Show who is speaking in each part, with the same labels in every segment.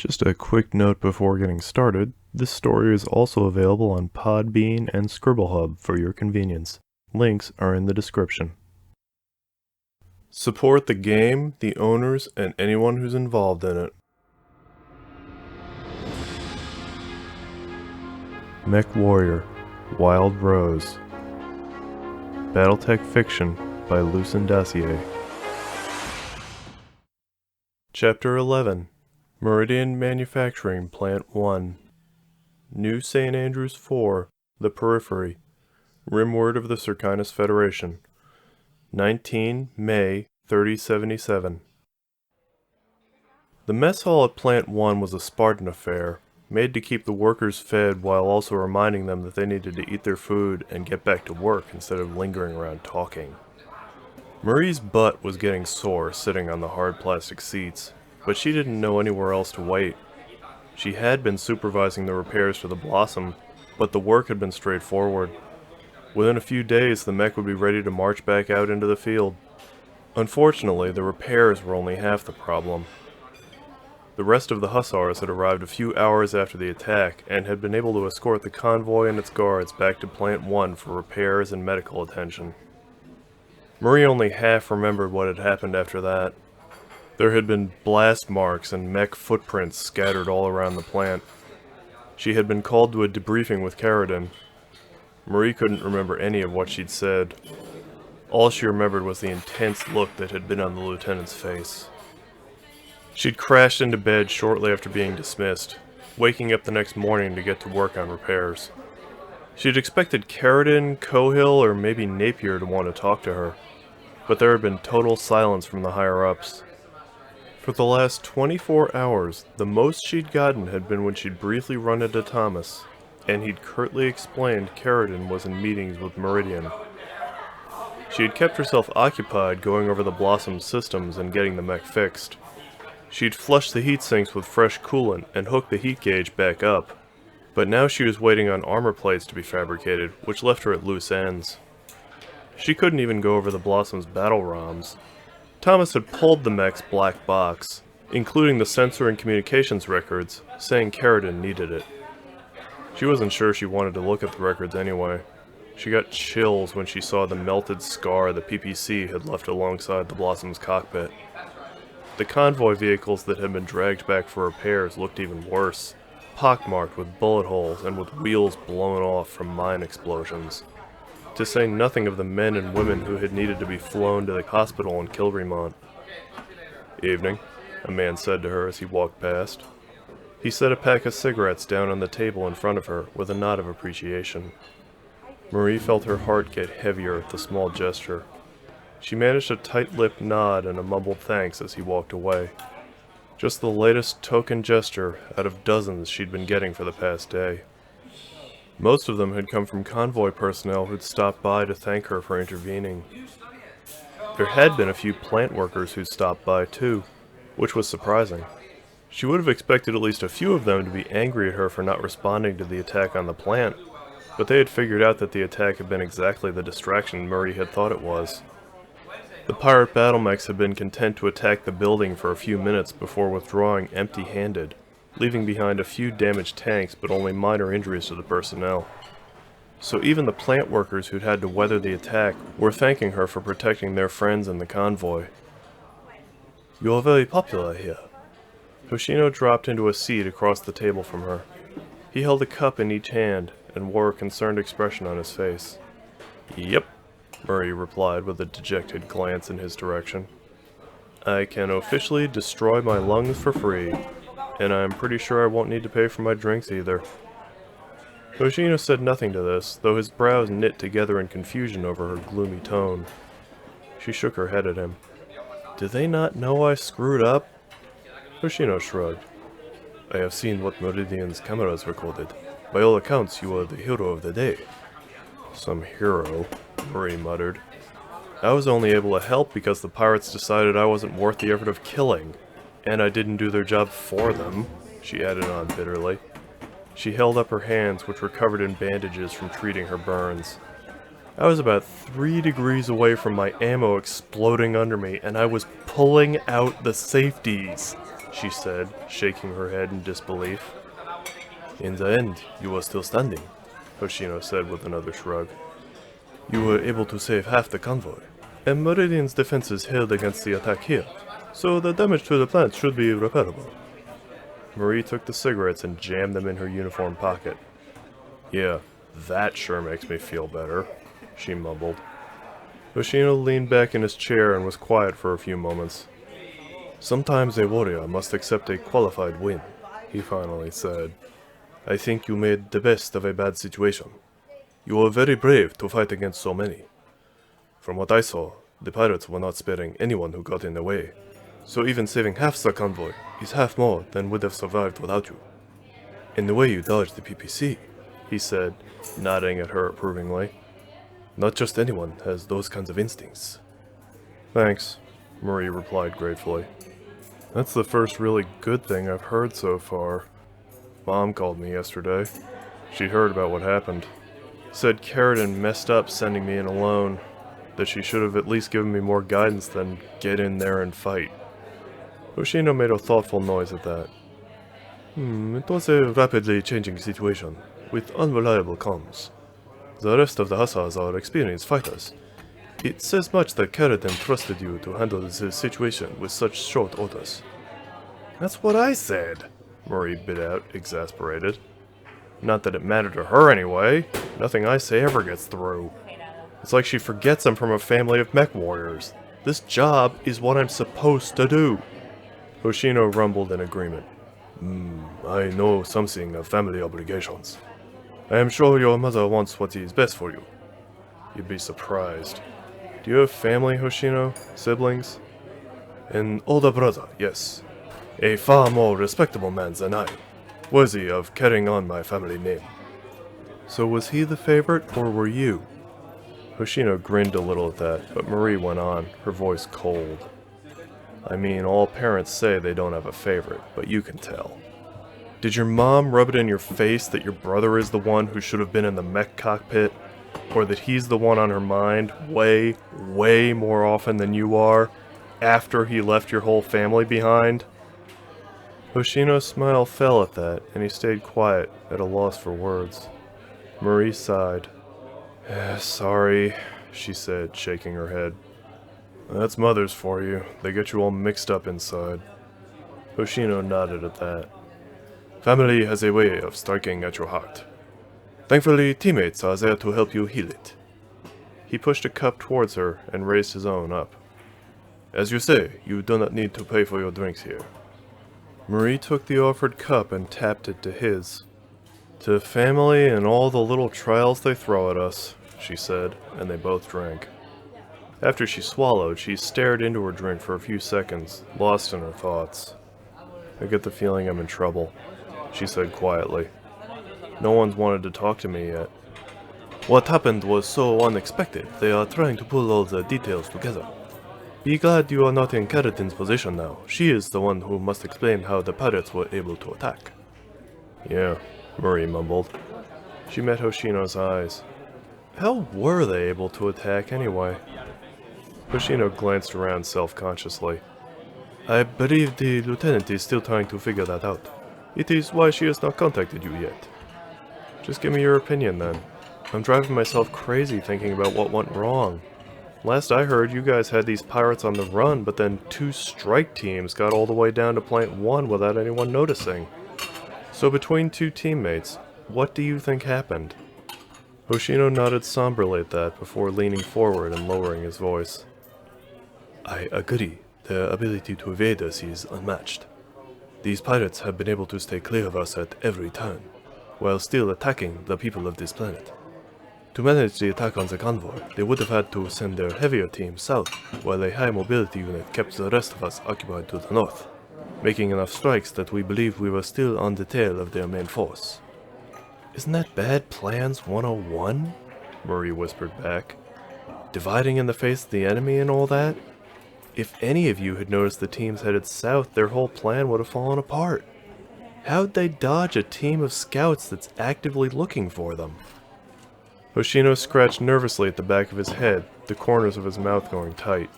Speaker 1: Just a quick note before getting started, this story is also available on Podbean and ScribbleHub for your convenience. Links are in the description. Support the game, the owners, and anyone who's involved in it. MechWarrior, Wild Rose. Battletech Fiction by Lucen Dossier. Chapter 11. Meridian Manufacturing Plant 1. New St. Andrews 4, The Periphery. Rimward of the Circinus Federation. 19 May 3077. The mess hall at Plant 1 was a Spartan affair, made to keep the workers fed while also reminding them that they needed to eat their food and get back to work instead of lingering around talking. Marie's butt was getting sore sitting on the hard plastic seats, but she didn't know anywhere else to wait. She had been supervising the repairs to the Blossom, but the work had been straightforward. Within a few days, the mech would be ready to march back out into the field. Unfortunately, the repairs were only half the problem. The rest of the hussars had arrived a few hours after the attack and had been able to escort the convoy and its guards back to Plant 1 for repairs and medical attention. Marie only half remembered what had happened after that. There had been blast marks and mech footprints scattered all around the plant. She had been called to a debriefing with Carradine. Marie couldn't remember any of what she'd said. All she remembered was the intense look that had been on the lieutenant's face. She'd crashed into bed shortly after being dismissed, waking up the next morning to get to work on repairs. She'd expected Carradine, Cohill, or maybe Napier to want to talk to her, but there had been total silence from the higher-ups. For the last 24 hours, the most she'd gotten had been when she'd briefly run into Thomas, and he'd curtly explained Carradine was in meetings with Meridian. She had kept herself occupied going over the Blossom's systems and getting the mech fixed. She'd flushed the heat sinks with fresh coolant and hooked the heat gauge back up, but now she was waiting on armor plates to be fabricated, which left her at loose ends. She couldn't even go over the Blossom's battle ROMs. Thomas had pulled the mech's black box, including the sensor and communications records, saying Carradine needed it. She wasn't sure she wanted to look at the records anyway. She got chills when she saw the melted scar the PPC had left alongside the Blossom's cockpit. The convoy vehicles that had been dragged back for repairs looked even worse, pockmarked with bullet holes and with wheels blown off from mine explosions. To say nothing of the men and women who had needed to be flown to the hospital in Kilremont. "Evening," a man said to her as he walked past. He set a pack of cigarettes down on the table in front of her with a nod of appreciation. Marie felt her heart get heavier at the small gesture. She managed a tight-lipped nod and a mumbled thanks as he walked away. Just the latest token gesture out of dozens she'd been getting for the past day. Most of them had come from convoy personnel who'd stopped by to thank her for intervening. There had been a few plant workers who'd stopped by too, which was surprising. She would have expected at least a few of them to be angry at her for not responding to the attack on the plant, but they had figured out that the attack had been exactly the distraction Murray had thought it was. The pirate battle mechs had been content to attack the building for a few minutes before withdrawing empty-handed, leaving behind a few damaged tanks but only minor injuries to the personnel. So even the plant workers who'd had to weather the attack were thanking her for protecting their friends in the convoy. "You're very popular here." Hoshino dropped into a seat across the table from her. He held a cup in each hand and wore a concerned expression on his face. "Yep," Murray replied with a dejected glance in his direction. "I can officially destroy my lungs for free, and I'm pretty sure I won't need to pay for my drinks either." Hoshino said nothing to this, though his brows knit together in confusion over her gloomy tone. She shook her head at him. "Do they not know I screwed up?" Hoshino shrugged. "I have seen what Meridian's cameras recorded. By all accounts, you are the hero of the day." "Some hero," Murray muttered. "I was only able to help because the pirates decided I wasn't worth the effort of killing. And I didn't do their job for them," she added on bitterly. She held up her hands, which were covered in bandages from treating her burns. "I was about 3 degrees away from my ammo exploding under me, and I was pulling out the safeties." she said, shaking her head in disbelief. In the end, you were still standing, Hoshino said with another shrug. You were able to save half the convoy, and Meridian's defenses held against the attack here, so the damage to the plant should be repairable. Marie took the cigarettes and jammed them in her uniform pocket. Yeah, that sure makes me feel better, she mumbled. Hoshino leaned back in his chair and was quiet for a few moments. Sometimes a warrior must accept a qualified win, he finally said. I think you made the best of a bad situation. You were very brave to fight against so many. From what I saw, the pirates were not sparing anyone who got in their way, so even saving half the convoy is half more than would have survived without you. In the way you dodged the PPC, he said, nodding at her approvingly. Not just anyone has those kinds of instincts. Thanks, Marie replied gratefully. That's the first really good thing I've heard so far. Mom called me yesterday. She'd heard about what happened. Said Carradine messed up sending me in alone, that she should have at least given me more guidance than get in there and fight. Hoshino made a thoughtful noise at that. It was a rapidly changing situation, with unreliable comms. The rest of the Hussars are experienced fighters. It says much that Carradine trusted you to handle this situation with such short orders. That's what I said, Marie bit out, exasperated. Not that it mattered to her anyway. Nothing I say ever gets through. It's like she forgets I'm from a family of mech warriors. This job is what I'm supposed to do. Hoshino rumbled in agreement. I know something of family obligations. I am sure your mother wants what is best for you. You'd be surprised. Do you have family, Hoshino? Siblings? An older brother, yes. A far more respectable man than I. Worthy of carrying on my family name. So was he the favorite, or were you? Hoshino grinned a little at that, but Marie went on, her voice cold. I mean, all parents say they don't have a favorite, but you can tell. Did your mom rub it in your face that your brother is the one who should have been in the mech cockpit? Or that he's the one on her mind way, way more often than you are, after he left your whole family behind? Hoshino's smile fell at that, and he stayed quiet, at a loss for words. Marie sighed. Sorry, she said, shaking her head. That's mothers for you. They get you all mixed up inside. Hoshino nodded at that. Family has a way of striking at your heart. Thankfully, teammates are there to help you heal it. He pushed a cup towards her and raised his own up. As you say, you do not need to pay for your drinks here. Marie took the offered cup and tapped it to his. To family and all the little trials they throw at us, she said, and they both drank. After she swallowed, she stared into her drink for a few seconds, lost in her thoughts. I get the feeling I'm in trouble, she said quietly. No one's wanted to talk to me yet. What happened was so unexpected, they are trying to pull all the details together. Be glad you are not in Carradine's position now. She is the one who must explain how the pirates were able to attack. Yeah, Marie mumbled. She met Hoshino's eyes. How were they able to attack anyway? Hoshino glanced around self-consciously. I believe the lieutenant is still trying to figure that out. It is why she has not contacted you yet. Just give me your opinion then. I'm driving myself crazy thinking about what went wrong. Last I heard, you guys had these pirates on the run, but then 2 strike teams got all the way down to Plant 1 without anyone noticing. So between 2 teammates, what do you think happened? Hoshino nodded somberly at that before leaning forward and lowering his voice. I agree. Their ability to evade us is unmatched. These pirates have been able to stay clear of us at every turn, while still attacking the people of this planet. To manage the attack on the convoy, they would have had to send their heavier team south, while a high mobility unit kept the rest of us occupied to the north, making enough strikes that we believed we were still on the tail of their main force. Isn't that bad plans 101? Marie whispered back. Dividing in the face of the enemy and all that? If any of you had noticed the teams headed south, their whole plan would have fallen apart. How'd they dodge a team of scouts that's actively looking for them? Hoshino scratched nervously at the back of his head, the corners of his mouth going tight.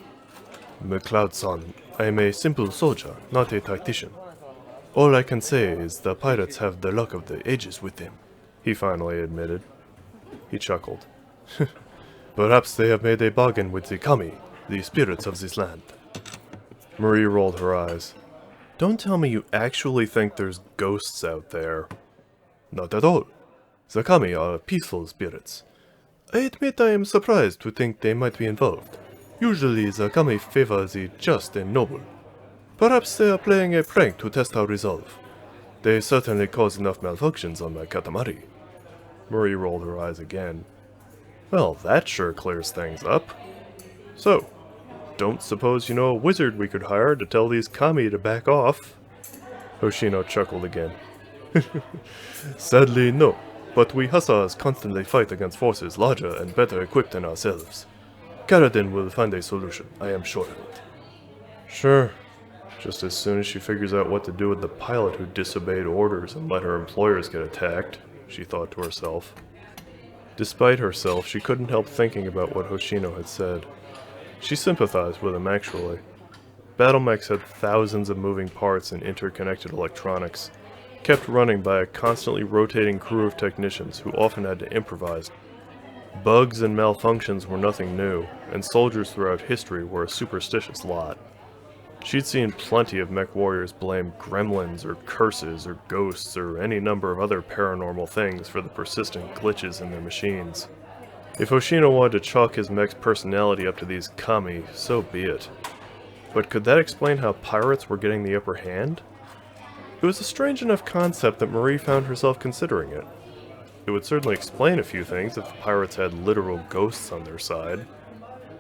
Speaker 1: McCloud-san, I am a simple soldier, not a tactician. All I can say is the pirates have the luck of the ages with them, he finally admitted. He chuckled. Perhaps they have made a bargain with the kami, the spirits of this land. Marie rolled her eyes. Don't tell me you actually think there's ghosts out there. Not at all. The kami are peaceful spirits. I admit I am surprised to think they might be involved. Usually the kami favor the just and noble. Perhaps they are playing a prank to test our resolve. They certainly caused enough malfunctions on my Katamari. Marie rolled her eyes again. Well, that sure clears things up. So, don't suppose you know a wizard we could hire to tell these kami to back off? Hoshino chuckled again. Sadly, no. But we hussars constantly fight against forces larger and better equipped than ourselves. Karadin will find a solution, I am sure of it. Sure. Just as soon as she figures out what to do with the pilot who disobeyed orders and let her employers get attacked, she thought to herself. Despite herself, she couldn't help thinking about what Hoshino had said. She sympathized with him, actually. Battlemechs had thousands of moving parts and interconnected electronics, kept running by a constantly rotating crew of technicians who often had to improvise. Bugs and malfunctions were nothing new, and soldiers throughout history were a superstitious lot. She'd seen plenty of mech warriors blame gremlins or curses or ghosts or any number of other paranormal things for the persistent glitches in their machines. If Hoshino wanted to chalk his mech's personality up to these kami, so be it. But could that explain how pirates were getting the upper hand? It was a strange enough concept that Marie found herself considering it. It would certainly explain a few things if the pirates had literal ghosts on their side.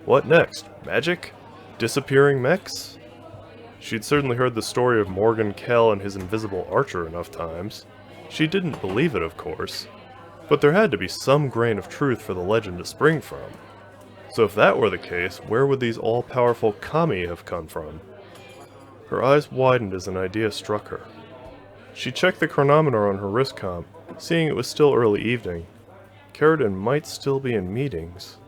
Speaker 1: What next? Magic? Disappearing mechs? She'd certainly heard the story of Morgan Kell and his invisible archer enough times. She didn't believe it, of course. But there had to be some grain of truth for the legend to spring from. So if that were the case, where would these all-powerful kami have come from? Her eyes widened as an idea struck her. She checked the chronometer on her wrist comp, seeing it was still early evening. Karadin might still be in meetings.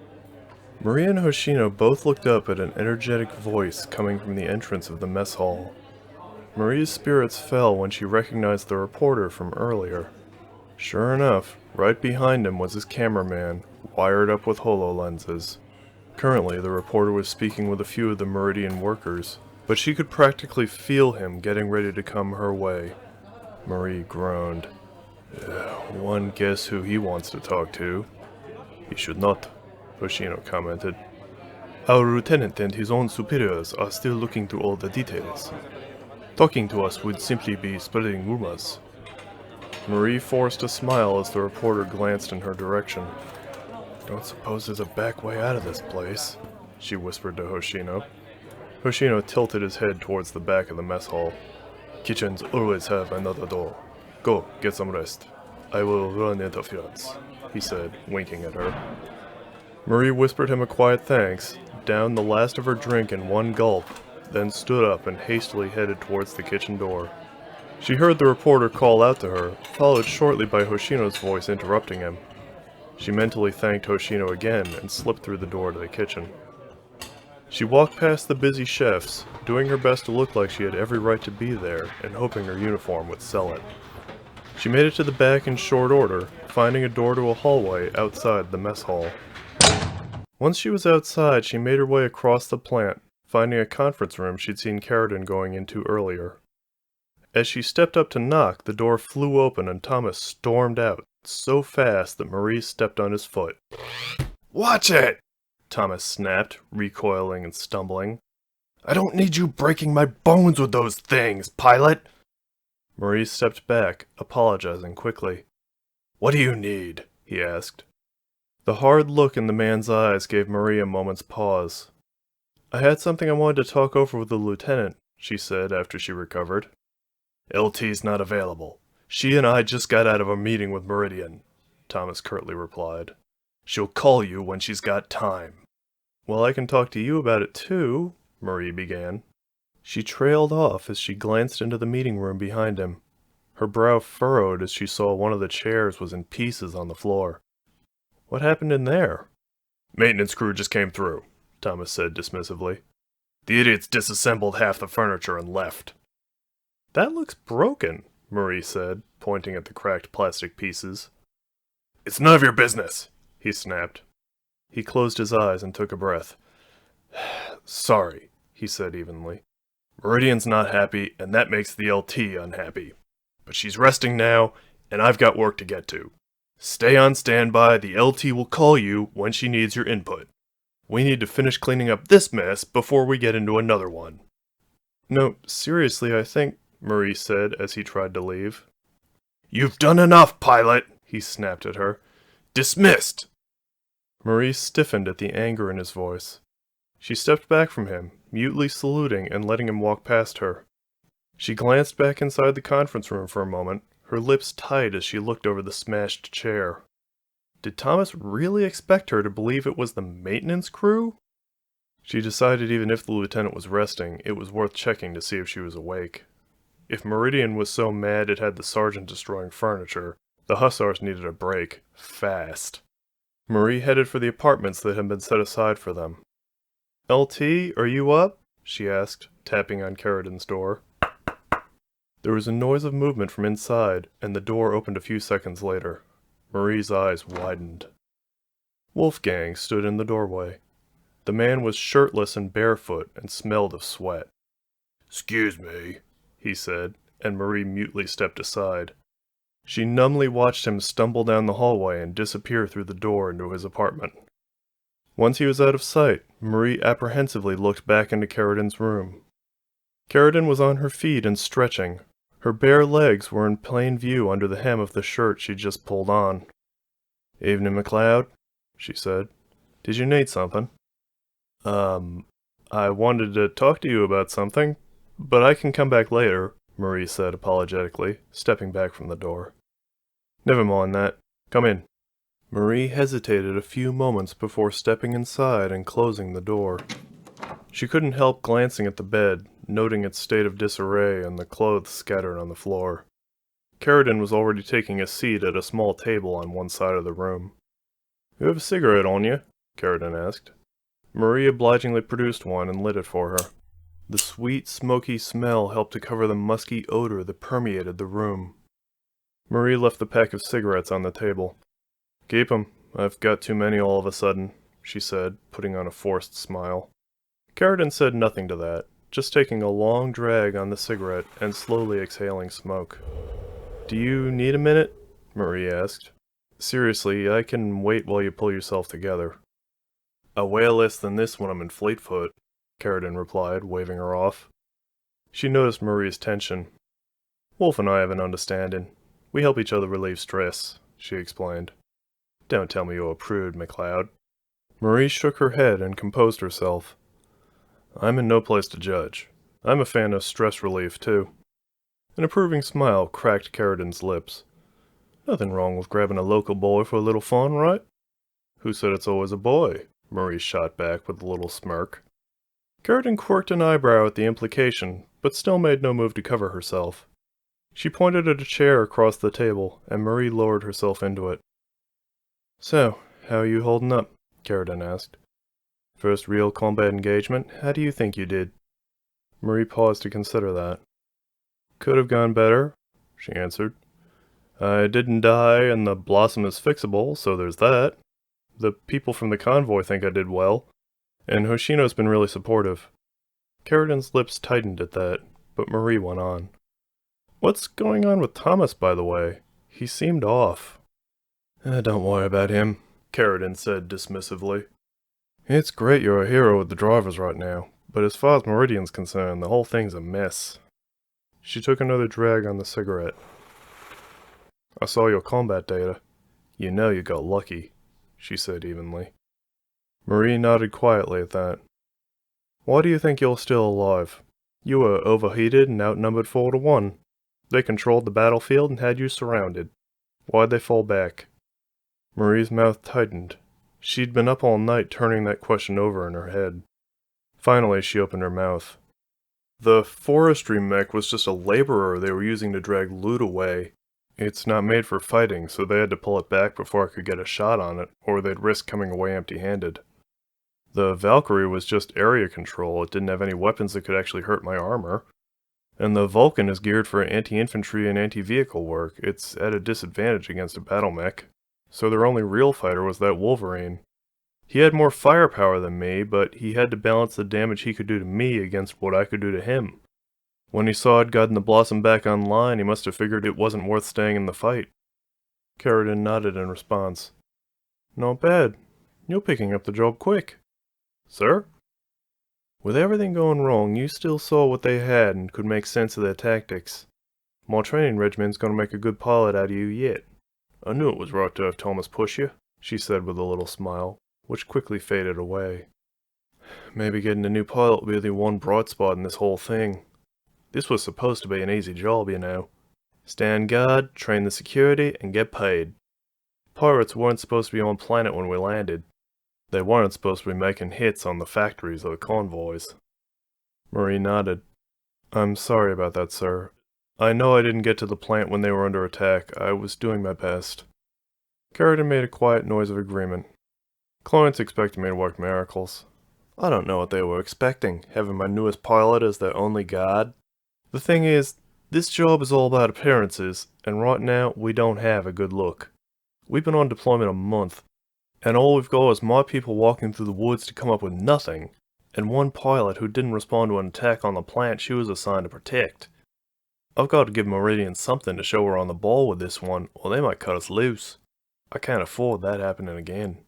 Speaker 1: Marie and Hoshino both looked up at an energetic voice coming from the entrance of the mess hall. Marie's spirits fell when she recognized the reporter from earlier. Sure enough, right behind him was his cameraman, wired up with HoloLenses. Currently, the reporter was speaking with a few of the Meridian workers, but she could practically feel him getting ready to come her way. Marie groaned. One guess who he wants to talk to. He should not, Hoshino commented. Our lieutenant and his own superiors are still looking through all the details. Talking to us would simply be spreading rumors. Marie forced a smile as the reporter glanced in her direction. Don't suppose there's a back way out of this place, she whispered to Hoshino. Hoshino tilted his head towards the back of the mess hall. Kitchens always have another door. Go, get some rest. I will run interference, he said, winking at her. Marie whispered him a quiet thanks, downed the last of her drink in one gulp, then stood up and hastily headed towards the kitchen door. She heard the reporter call out to her, followed shortly by Hoshino's voice interrupting him. She mentally thanked Hoshino again and slipped through the door to the kitchen. She walked past the busy chefs, doing her best to look like she had every right to be there and hoping her uniform would sell it. She made it to the back in short order, finding a door to a hallway outside the mess hall. Once she was outside, she made her way across the plant, finding a conference room she'd seen Karadin going into earlier. As she stepped up to knock, the door flew open and Thomas stormed out, so fast that Marie stepped on his foot. "Watch it!" Thomas snapped, recoiling and stumbling. "I don't need you breaking my bones with those things, pilot!" Marie stepped back, apologizing quickly. "What do you need?" he asked. The hard look in the man's eyes gave Marie a moment's pause. "I had something I wanted to talk over with the lieutenant," she said after she recovered. "LT's not available. She and I just got out of a meeting with Meridian," Thomas curtly replied. "She'll call you when she's got time." "Well, I can talk to you about it too," Marie began. She trailed off as she glanced into the meeting room behind him. Her brow furrowed as she saw one of the chairs was in pieces on the floor. What happened in there? "Maintenance crew just came through," Thomas said dismissively. "The idiots disassembled half the furniture and left." That looks broken, Marie said, pointing at the cracked plastic pieces. It's none of your business, he snapped. He closed his eyes and took a breath. Sorry, he said evenly. Meridian's not happy, and that makes the LT unhappy. But she's resting now, and I've got work to get to. Stay on standby, the LT will call you when she needs your input. We need to finish cleaning up this mess before we get into another one. No, seriously, I think, Marie said as he tried to leave. You've done enough, pilot, he snapped at her. Dismissed! Marie stiffened at the anger in his voice. She stepped back from him, mutely saluting and letting him walk past her. She glanced back inside the conference room for a moment, her lips tight as she looked over the smashed chair. Did Thomas really expect her to believe it was the maintenance crew? She decided even if the lieutenant was resting, it was worth checking to see if she was awake. If Meridian was so mad it had the sergeant destroying furniture, the hussars needed a break, fast. Marie headed for the apartments that had been set aside for them. LT, are you up? She asked, tapping on Carradin's door. There was a noise of movement from inside, and the door opened a few seconds later. Marie's eyes widened. Wolfgang stood in the doorway. The man was shirtless and barefoot and smelled of sweat. "Excuse me," he said, and Marie mutely stepped aside. She numbly watched him stumble down the hallway and disappear through the door into his apartment. Once he was out of sight, Marie apprehensively looked back into Carradin's room. Carradin was on her feet and stretching. Her bare legs were in plain view under the hem of the shirt she'd just pulled on. "Evening, McCloud," she said. "Did you need something?" I wanted to talk to you about something, but I can come back later," Marie said apologetically, stepping back from the door. "Never mind that. Come in." Marie hesitated a few moments before stepping inside and closing the door. She couldn't help glancing at the bed, noting its state of disarray and the clothes scattered on the floor. Carradin was already taking a seat at a small table on one side of the room. "You have a cigarette on you?" Carradin asked. Marie obligingly produced one and lit it for her. The sweet, smoky smell helped to cover the musky odor that permeated the room. Marie left the pack of cigarettes on the table. "Keep 'em. I've got too many all of a sudden," she said, putting on a forced smile. Carradin said nothing to that, just taking a long drag on the cigarette and slowly exhaling smoke. "Do you need a minute?" Marie asked. "Seriously, I can wait while you pull yourself together." "A way less than this when I'm in Fleetfoot," Carradin replied, waving her off. She noticed Marie's tension. "Wolf and I have an understanding. We help each other relieve stress," she explained. "Don't tell me you're a prude, McCloud." Marie shook her head and composed herself. "I'm in no place to judge. I'm a fan of stress relief, too." An approving smile cracked Carradin's lips. "Nothing wrong with grabbing a local boy for a little fun, right?" "Who said it's always a boy?" Marie shot back with a little smirk. Carradin quirked an eyebrow at the implication, but still made no move to cover herself. She pointed at a chair across the table, and Marie lowered herself into it. "So, how are you holding up?" Carradin asked. "First real combat engagement, how do you think you did?" Marie paused to consider that. "Could have gone better," she answered. "I didn't die, and the blossom is fixable, so there's that. The people from the convoy think I did well, and Hoshino's been really supportive." Carradin's lips tightened at that, but Marie went on. "What's going on with Thomas, by the way? He seemed off." Don't worry about him," Carradin said dismissively. "It's great you're a hero with the drivers right now, but as far as Meridian's concerned, the whole thing's a mess." She took another drag on the cigarette. "I saw your combat data. You know you got lucky," she said evenly. Marie nodded quietly at that. "Why do you think you're still alive? You were overheated and outnumbered 4-1. They controlled the battlefield and had you surrounded. Why'd they fall back?" Marie's mouth tightened. She'd been up all night turning that question over in her head. Finally, she opened her mouth. "The ForestryMech was just a laborer they were using to drag loot away. It's not made for fighting, so they had to pull it back before I could get a shot on it, or they'd risk coming away empty-handed. The Valkyrie was just area control. It didn't have any weapons that could actually hurt my armor. And the Vulcan is geared for anti-infantry and anti-vehicle work. It's at a disadvantage against a battle mech. So their only real fighter was that Wolverine. He had more firepower than me, but he had to balance the damage he could do to me against what I could do to him. When he saw I'd gotten the Blossom back online, he must have figured it wasn't worth staying in the fight. Carradine nodded in response. Not bad. You're picking up the job quick. Sir? With everything going wrong, you still saw what they had and could make sense of their tactics. My training regiment's gonna make a good pilot out of you yet. I knew it was right to have Thomas push you, she said with a little smile, which quickly faded away. Maybe getting a new pilot will be the one bright spot in this whole thing. This was supposed to be an easy job, you know. Stand guard, train the security, and get paid. Pirates weren't supposed to be on planet when we landed. They weren't supposed to be making hits on the factories or the convoys. Marie nodded. I'm sorry about that, sir. I know I didn't get to the plant when they were under attack. I was doing my best. Carradine made a quiet noise of agreement. Clients expected me to work miracles. I don't know what they were expecting, having my newest pilot as their only guard. The thing is, this job is all about appearances, and right now we don't have a good look. We've been on deployment a month, and all we've got is my people walking through the woods to come up with nothing, and one pilot who didn't respond to an attack on the plant she was assigned to protect. I've got to give Meridian something to show we're on the ball with this one, or they might cut us loose. I can't afford that happening again.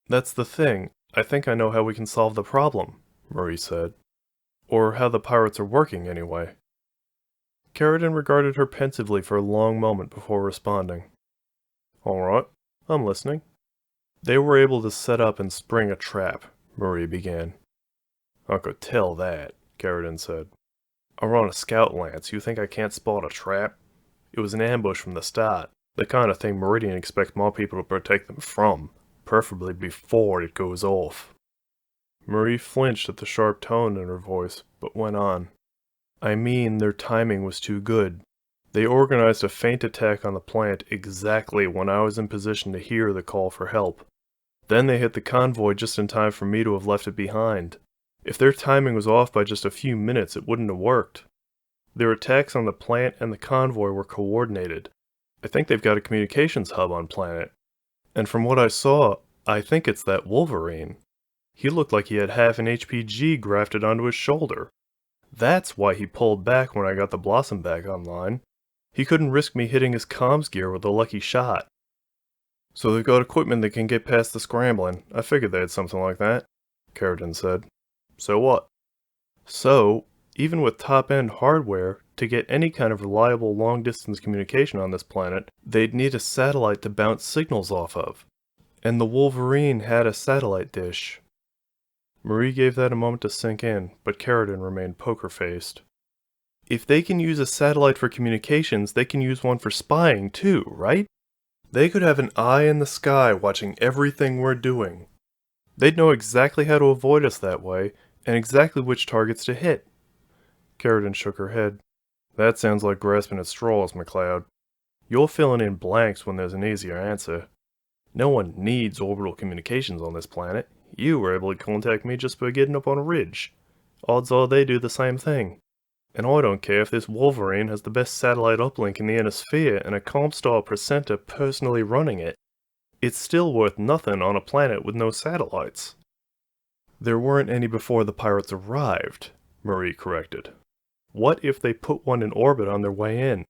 Speaker 1: That's the thing. I think I know how we can solve the problem, Marie said. Or how the pirates are working, anyway. Carradine regarded her pensively for a long moment before responding. All right, I'm listening. They were able to set up and spring a trap, Marie began. I could tell that, Carradine said. I run a scout lance. You think I can't spot a trap? It was an ambush from the start, the kind of thing Meridian expects more people to protect them from, preferably before it goes off. Marie flinched at the sharp tone in her voice, but went on. I mean, their timing was too good. They organized a feint attack on the plant exactly when I was in position to hear the call for help. Then they hit the convoy just in time for me to have left it behind. If their timing was off by just a few minutes, it wouldn't have worked. Their attacks on the plant and the convoy were coordinated. I think they've got a communications hub on planet. And from what I saw, I think it's that Wolverine. He looked like he had half an HPG grafted onto his shoulder. That's why he pulled back when I got the Blossom back online. He couldn't risk me hitting his comms gear with a lucky shot. So they've got equipment that can get past the scrambling. I figured they had something like that, Carradine said. So what? So, even with top-end hardware, to get any kind of reliable long-distance communication on this planet, they'd need a satellite to bounce signals off of. And the Wolverine had a satellite dish. Marie gave that a moment to sink in, but Carradine remained poker-faced. If they can use a satellite for communications, they can use one for spying too, right? They could have an eye in the sky watching everything we're doing. They'd know exactly how to avoid us that way, and exactly which targets to hit. Carradine shook her head. That sounds like grasping at straws, McCloud. You're filling in blanks when there's an easier answer. No one needs orbital communications on this planet. You were able to contact me just by getting up on a ridge. Odds are they do the same thing. And I don't care if this Wolverine has the best satellite uplink in the inner sphere and a Comstar presenter personally running it. It's still worth nothing on a planet with no satellites. There weren't any before the pirates arrived, Marie corrected. What if they put one in orbit on their way in?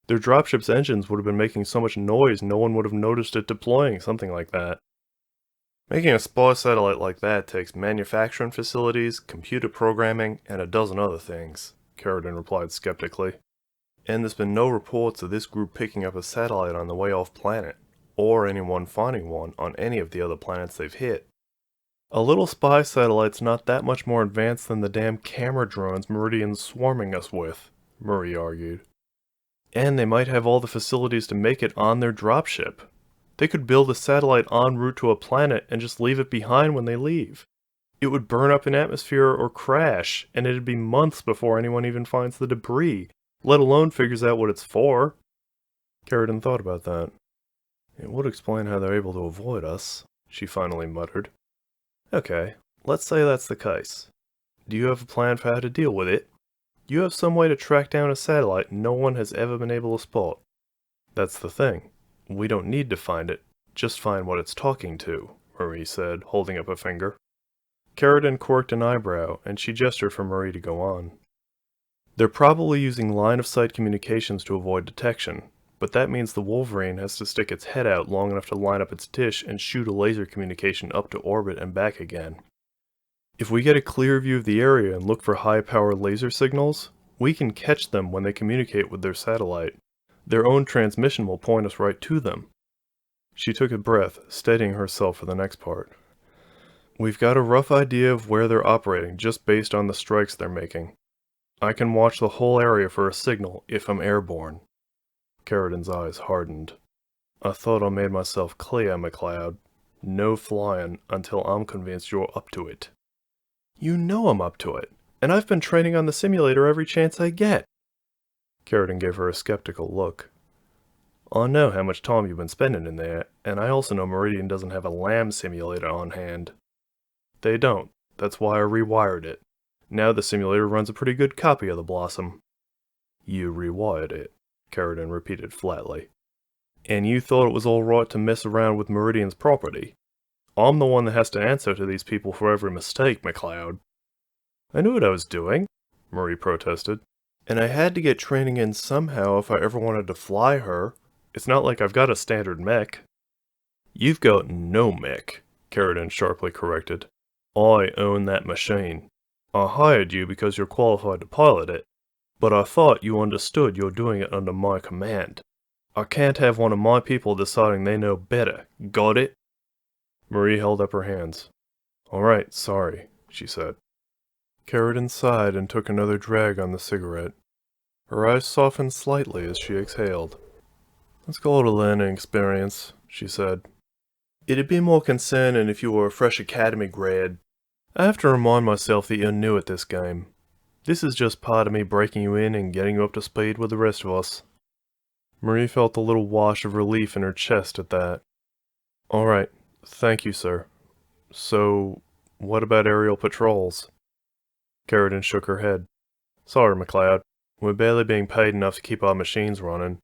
Speaker 1: Their dropship's engines would have been making so much noise no one would have noticed it deploying something like that. Making a spy satellite like that takes manufacturing facilities, computer programming, and a dozen other things, Carradine replied skeptically. And there's been no reports of this group picking up a satellite on the way off planet, or anyone finding one on any of the other planets they've hit. A little spy satellite's not that much more advanced than the damn camera drones Meridian's swarming us with, Murray argued. And they might have all the facilities to make it on their dropship. They could build a satellite en route to a planet and just leave it behind when they leave. It would burn up in atmosphere or crash, and it'd be months before anyone even finds the debris, let alone figures out what it's for. Carradine thought about that. It would explain how they're able to avoid us, she finally muttered. Okay, let's say that's the case. Do you have a plan for how to deal with it? You have some way to track down a satellite no one has ever been able to spot. That's the thing. We don't need to find it, just find what it's talking to, Marie said, holding up a finger. Carradine quirked an eyebrow, and she gestured for Marie to go on. They're probably using line-of-sight communications to avoid detection, but that means the Wolverine has to stick its head out long enough to line up its dish and shoot a laser communication up to orbit and back again. If we get a clear view of the area and look for high-power laser signals, we can catch them when they communicate with their satellite. Their own transmission will point us right to them. She took a breath, steadying herself for the next part. We've got a rough idea of where they're operating just based on the strikes they're making. I can watch the whole area for a signal if I'm airborne. Carradine's eyes hardened. I thought I made myself clear, McCloud. No flying until I'm convinced you're up to it. You know I'm up to it, and I've been training on the simulator every chance I get. Carradine gave her a skeptical look. I know how much time you've been spending in there, and I also know Meridian doesn't have a LAM simulator on hand. They don't. That's why I rewired it. Now the simulator runs a pretty good copy of the Blossom. You rewired it, Carradine repeated flatly. And you thought it was alright to mess around with Meridian's property? I'm the one that has to answer to these people for every mistake, McCloud. I knew what I was doing, Marie protested. And I had to get training in somehow if I ever wanted to fly her. It's not like I've got a standard mech. You've got no mech, Carradine sharply corrected. I own that machine. I hired you because you're qualified to pilot it, but I thought you understood you're doing it under my command. I can't have one of my people deciding they know better, got it? Marie held up her hands. Alright, sorry, she said. Carradine sighed and took another drag on the cigarette. Her eyes softened slightly as she exhaled. Let's call it a learning experience, she said. It'd be more concerning if you were a fresh academy grad. I have to remind myself that you're new at this game. This is just part of me breaking you in and getting you up to speed with the rest of us. Marie felt a little wash of relief in her chest at that. Alright, thank you, sir. So, what about aerial patrols? Carradine shook her head. Sorry, McCloud. We're barely being paid enough to keep our machines running.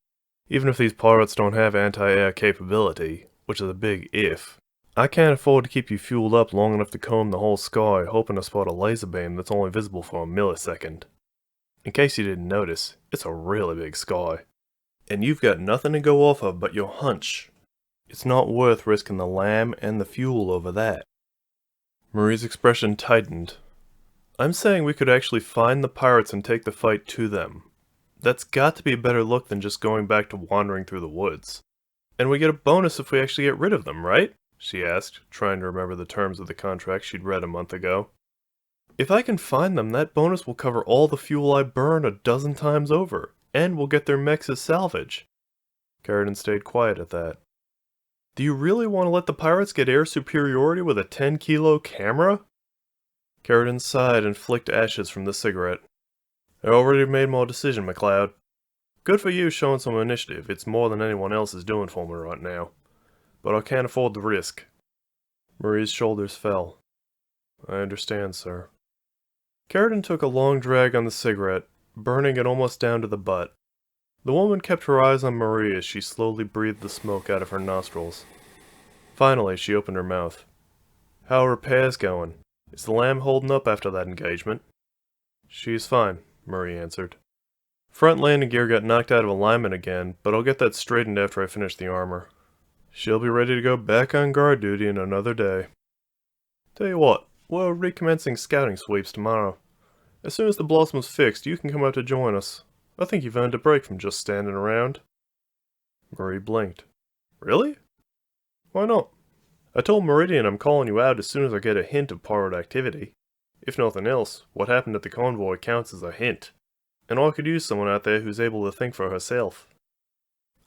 Speaker 1: Even if these pirates don't have anti-air capability, which is a big if, I can't afford to keep you fueled up long enough to comb the whole sky hoping to spot a laser beam that's only visible for a millisecond. In case you didn't notice, it's a really big sky. And you've got nothing to go off of but your hunch. It's not worth risking the lamb and the fuel over that. Marie's expression tightened. I'm saying we could actually find the pirates and take the fight to them. That's got to be a better look than just going back to wandering through the woods. And we get a bonus if we actually get rid of them, right? She asked, trying to remember the terms of the contract she'd read a month ago. If I can find them, that bonus will cover all the fuel I burn 12 times over, and we'll get their mechs as salvage. Carradine stayed quiet at that. Do you really want to let the pirates get air superiority with a 10-kilo camera? Carradine sighed and flicked ashes from the cigarette. I already made my decision, McCloud. Good for you showing some initiative. It's more than anyone else is doing for me right now. But I can't afford the risk. Marie's shoulders fell. I understand, sir. Carradine took a long drag on the cigarette, burning it almost down to the butt. The woman kept her eyes on Marie as she slowly breathed the smoke out of her nostrils. Finally, she opened her mouth. How are repairs going? Is the lamb holding up after that engagement? She's fine, Marie answered. Front landing gear got knocked out of alignment again, but I'll get that straightened after I finish the armor. She'll be ready to go back on guard duty in another day. Tell you what, we're recommencing scouting sweeps tomorrow. As soon as the Blossom's fixed, you can come out to join us. I think you've earned a break from just standing around. Marie blinked. Really? Why not? I told Meridian I'm calling you out as soon as I get a hint of pirate activity. If nothing else, what happened at the convoy counts as a hint. And I could use someone out there who's able to think for herself.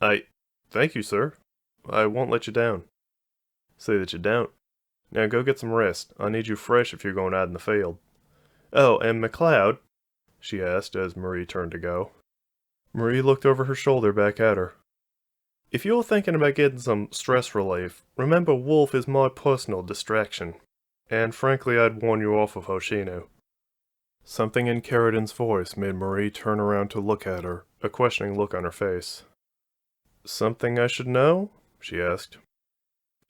Speaker 1: Thank you, sir. I won't let you down. Say that you don't. Now go get some rest. I need you fresh if you're going out in the field. Oh, and McCloud? She asked as Marie turned to go. Marie looked over her shoulder back at her. If you're thinking about getting some stress relief, remember Wolf is my personal distraction. And frankly, I'd warn you off of Hoshino. Something in Carradin's voice made Marie turn around to look at her, a questioning look on her face. Something I should know? She asked.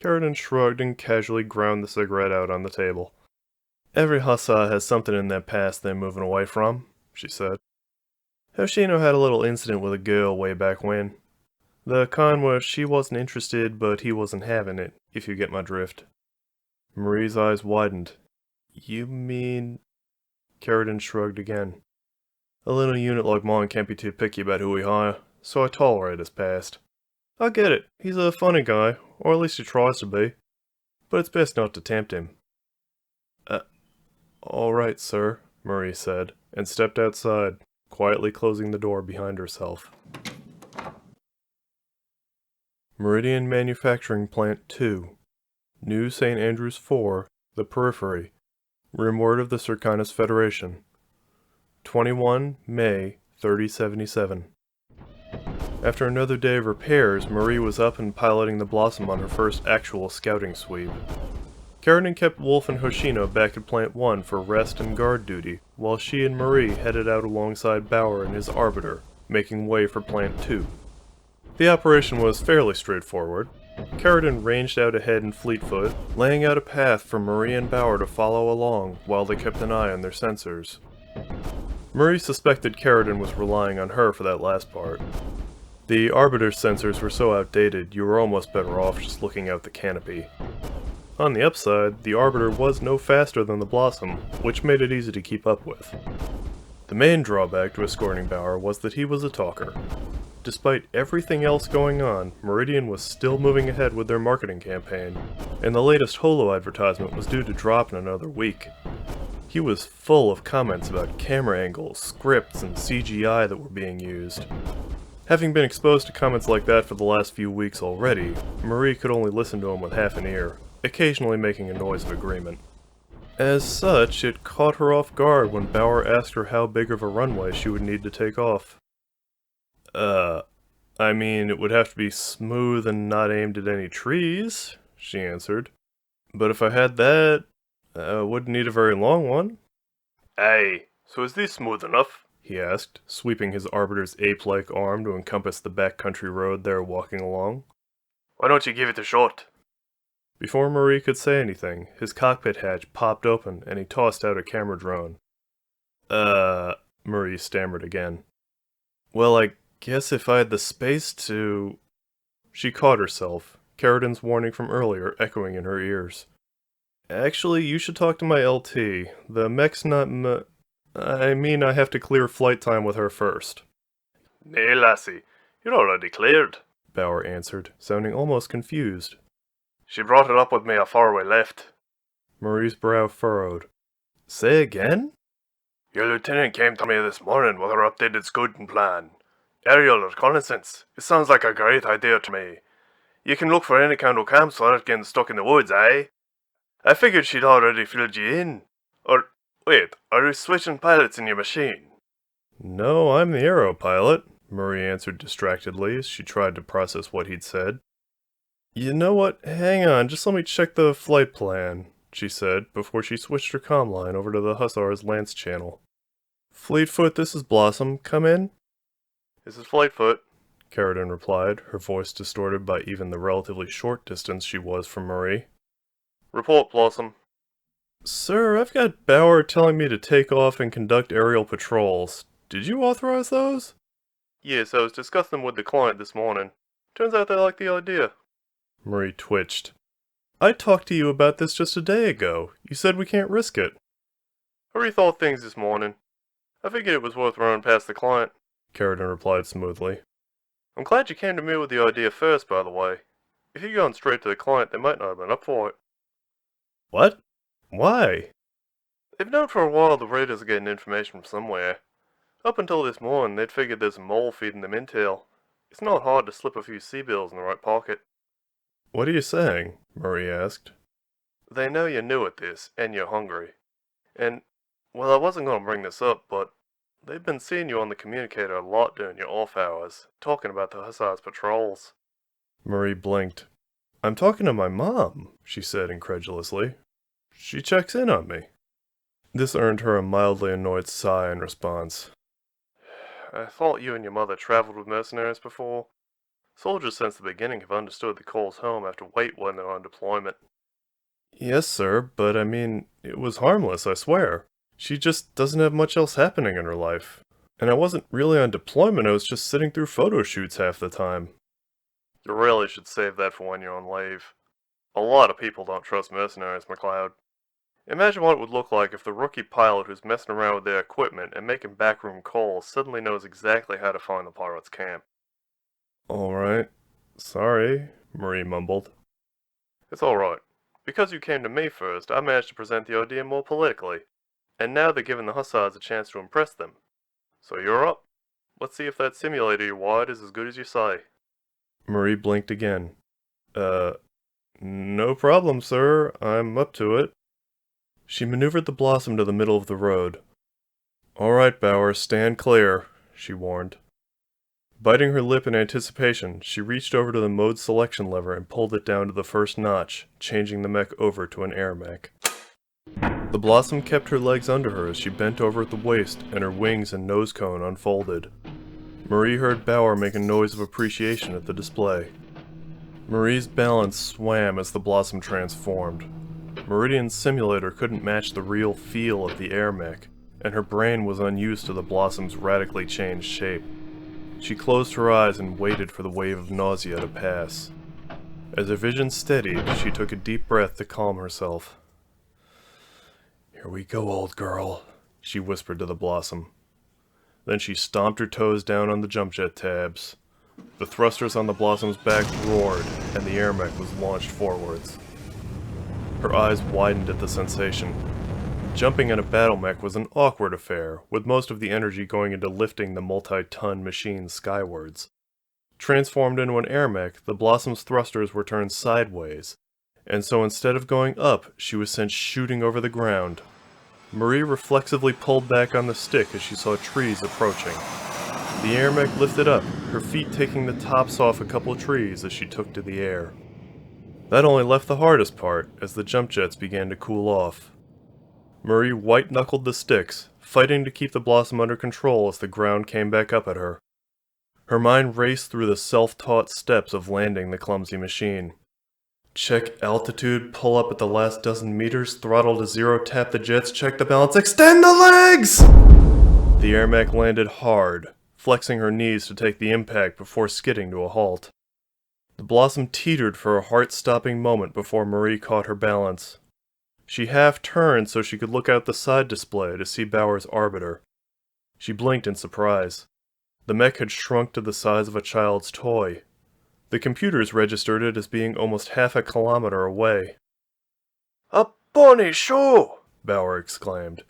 Speaker 1: Carradin shrugged and casually ground the cigarette out on the table. Every hussar has something in their past they're moving away from, she said. Hoshino had a little incident with a girl way back when. The convoy, she wasn't interested, but he wasn't having it, if you get my drift. Marie's eyes widened. You mean... Carradin shrugged again. A little unit like mine can't be too picky about who we hire, so I tolerate his past. I get it, he's a funny guy, or at least he tries to be. But it's best not to tempt him. All right, sir, Marie said, and stepped outside, quietly closing the door behind herself. Meridian Manufacturing Plant 2, New St. Andrews 4, The Periphery, Rimward of the Circinus Federation, 21 May 3077. After another day of repairs, Marie was up and piloting the Blossom on her first actual scouting sweep. Carradin kept Wolf and Hoshino back at Plant 1 for rest and guard duty, while she and Marie headed out alongside Bauer and his Arbiter, making way for Plant 2. The operation was fairly straightforward. Carradin ranged out ahead in Fleetfoot, laying out a path for Marie and Bauer to follow along while they kept an eye on their sensors. Marie suspected Carradin was relying on her for that last part. The Arbiter's sensors were so outdated you were almost better off just looking out the canopy. On the upside, the Arbiter was no faster than the Blossom, which made it easy to keep up with. The main drawback to escorting Bauer was that he was a talker. Despite everything else going on, Meridian was still moving ahead with their marketing campaign, and the latest holo advertisement was due to drop in another week. He was full of comments about camera angles, scripts, and CGI that were being used. Having been exposed to comments like that for the last few weeks already, Marie could only listen to him with half an ear, occasionally making a noise of agreement. As such, it caught her off guard when Bauer asked her how big of a runway she would need to take off. I mean, it would have to be smooth and not aimed at any trees, she answered. But if I had that, I wouldn't need a very long one. Hey, so is this smooth enough? He asked, sweeping his Arbiter's ape-like arm to encompass the backcountry road they were walking along. Why don't you give it a shot? Before Marie could say anything, his cockpit hatch popped open and he tossed out a camera drone. Marie stammered again. Well, I guess if I had the space to... She caught herself, Carradin's warning from earlier echoing in her ears. Actually, you should talk to my LT. The mech's not I mean, I have to clear flight time with her first. Nay, lassie, you're already cleared, Bauer answered, sounding almost confused. She brought it up with me afore we left. Marie's brow furrowed. Say again? Your lieutenant came to me this morning with her updated scouting plan. Aerial reconnaissance. It sounds like a great idea to me. You can look for any kind of camps without getting stuck in the woods, eh? I figured she'd already filled you in. Or, wait, are you switching pilots in your machine? No, I'm the aero pilot, Marie answered distractedly as she tried to process what he'd said. You know what? Hang on, just let me check the flight plan, she said, before she switched her comm line over to the Hussars' Lance channel. Fleetfoot, this is Blossom. Come in. This is Fleetfoot, Carradin replied, her voice distorted by even the relatively short distance she was from Marie. Report, Blossom. Sir, I've got Bauer telling me to take off and conduct aerial patrols. Did you authorize those? Yes, I was discussing them with the client this morning. Turns out they like the idea. Marie twitched. I talked to you about this just a day ago. You said we can't risk it. I rethought things this morning. I figured it was worth running past the client, Carradin replied smoothly. I'm glad you came to me with the idea first, by the way. If you'd gone straight to the client, they might not have been up for it. What? Why? They've known for a while the raiders are getting information from somewhere. Up until this morning, they'd figured there's a mole feeding them intel. It's not hard to slip a few C-bills in the right pocket. What are you saying? Marie asked. They know you're new at this, and you're hungry. And, well, I wasn't going to bring this up, but they've been seeing you on the communicator a lot during your off hours, talking about the Hussars' patrols. Marie blinked. I'm talking to my mom, she said incredulously. She checks in on me. This earned her a mildly annoyed sigh in response. I thought you and your mother traveled with mercenaries before. Soldiers since the beginning have understood the Cole's home have to wait when they're on deployment. Yes, sir, but I mean, it was harmless, I swear. She just doesn't have much else happening in her life. And I wasn't really on deployment, I was just sitting through photo shoots half the time. You really should save that for when you're on leave. A lot of people don't trust mercenaries, McCloud. Imagine what it would look like if the rookie pilot who's messing around with their equipment and making backroom calls suddenly knows exactly how to find the pirate's camp. Alright. Sorry, Marie mumbled. It's alright. Because you came to me first, I managed to present the idea more politically, and now they're giving the hussars a chance to impress them. So you're up. Let's see if that simulator you wired is as good as you say. Marie blinked again. No problem, sir. I'm up to it. She maneuvered the Blossom to the middle of the road. Alright, Bauer, stand clear, she warned. Biting her lip in anticipation, she reached over to the mode selection lever and pulled it down to the first notch, changing the mech over to an air mech. The Blossom kept her legs under her as she bent over at the waist, and her wings and nose cone unfolded. Marie heard Bauer make a noise of appreciation at the display. Marie's balance swam as the Blossom transformed. Meridian's simulator couldn't match the real feel of the air mech, and her brain was unused to the Blossom's radically changed shape. She closed her eyes and waited for the wave of nausea to pass. As her vision steadied, she took a deep breath to calm herself. Here we go, old girl, she whispered to the Blossom. Then she stomped her toes down on the jump jet tabs. The thrusters on the Blossom's back roared, and the air mech was launched forwards. Her eyes widened at the sensation. Jumping in a battle mech was an awkward affair, with most of the energy going into lifting the multi-ton machine skywards. Transformed into an air mech, the Blossom's thrusters were turned sideways, and so instead of going up, she was sent shooting over the ground. Marie reflexively pulled back on the stick as she saw trees approaching. The air mech lifted up, her feet taking the tops off a couple of trees as she took to the air. That only left the hardest part, as the jump jets began to cool off. Marie white-knuckled the sticks, fighting to keep the Blossom under control as the ground came back up at her. Her mind raced through the self-taught steps of landing the clumsy machine. Check altitude, pull up at the last dozen meters, throttle to 0, tap the jets, check the balance, extend the legs! The air mech landed hard, flexing her knees to take the impact before skidding to a halt. The Blossom teetered for a heart-stopping moment before Marie caught her balance. She half-turned so she could look out the side display to see Bauer's arbiter. She blinked in surprise. The mech had shrunk to the size of a child's toy. The computers registered it as being almost half a kilometer away. "A bonny show!" Bauer exclaimed.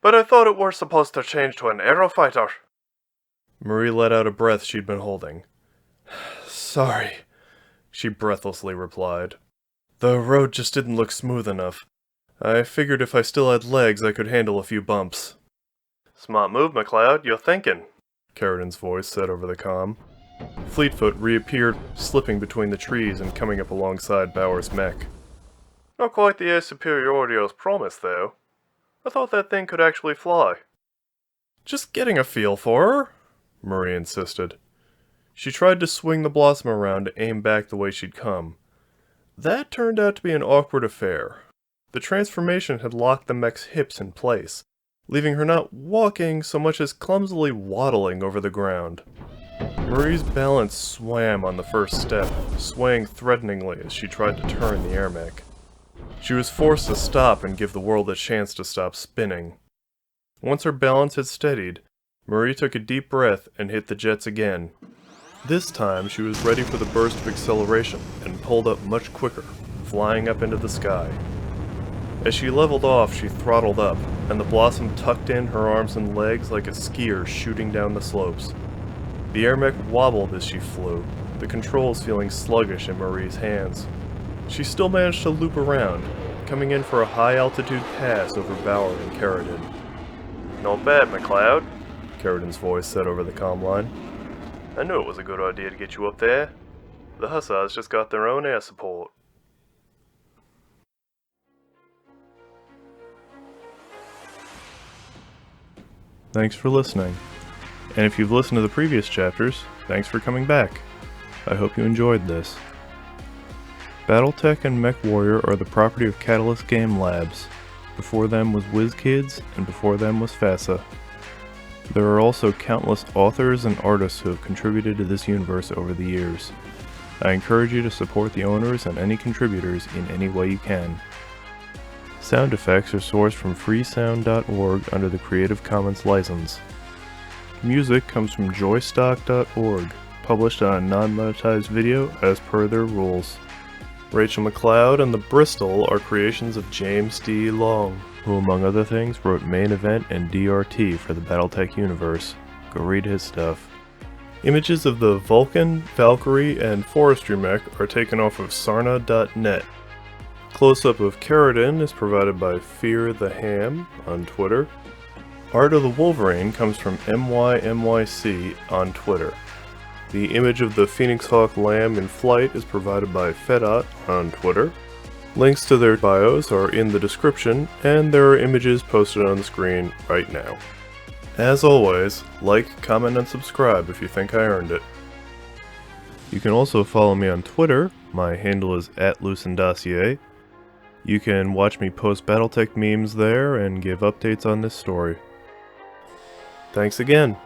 Speaker 1: "But I thought it were supposed to change to an aerofighter." Marie let out a breath she'd been holding. "Sorry," she breathlessly replied. "The road just didn't look smooth enough. I figured if I still had legs I could handle a few bumps." "Smart move, McCloud, you're thinking," Carradin's voice said over the comm. Fleetfoot reappeared, slipping between the trees and coming up alongside Bauer's mech. "Not quite the air superiority I was promised, though. I thought that thing could actually fly." "Just getting a feel for her," Marie insisted. She tried to swing the Blossom around to aim back the way she'd come. That turned out to be an awkward affair. The transformation had locked the mech's hips in place, leaving her not walking so much as clumsily waddling over the ground. Marie's balance swam on the first step, swaying threateningly as she tried to turn the air mech. She was forced to stop and give the world a chance to stop spinning. Once her balance had steadied, Marie took a deep breath and hit the jets again. This time she was ready for the burst of acceleration and pulled up much quicker, flying up into the sky. As she leveled off, she throttled up, and the Blossom tucked in her arms and legs like a skier shooting down the slopes. The air mech wobbled as she flew, the controls feeling sluggish in Marie's hands. She still managed to loop around, coming in for a high-altitude pass over Bauer and Carradin. "Not bad, McCloud," Carradin's voice said over the comm line. "I knew it was a good idea to get you up there. The hussars just got their own air support." thanks for listening. And if you've listened to the previous chapters, thanks for coming back. I hope you enjoyed this. Battletech and Mechwarrior are the property of Catalyst Game Labs. Before them was WizKids, and before them was FASA. There are also countless authors and artists who have contributed to this universe over the years. I encourage you to support the owners and any contributors in any way you can. Sound effects are sourced from freesound.org under the Creative Commons license. Music comes from joystock.org, published on a non-monetized video as per their rules. Rachel McCloud and the Bristol are creations of James D. Long, who among other things wrote Main Event and DRT for the Battletech universe. Go read his stuff. Images of the Vulcan, Valkyrie, and ForestryMech are taken off of sarna.net. Close-up of Keratin is provided by Fear the Ham on Twitter. Art of the Wolverine comes from MYMYC on Twitter. The image of the Phoenix Hawk Lamb in flight is provided by Fedot on Twitter. Links to their bios are in the description, and there are images posted on the screen right now. As always, like, comment, and subscribe if you think I earned it. You can also follow me on Twitter. My handle is @LucenDossier. You can watch me post Battletech memes there and give updates on this story. Thanks again.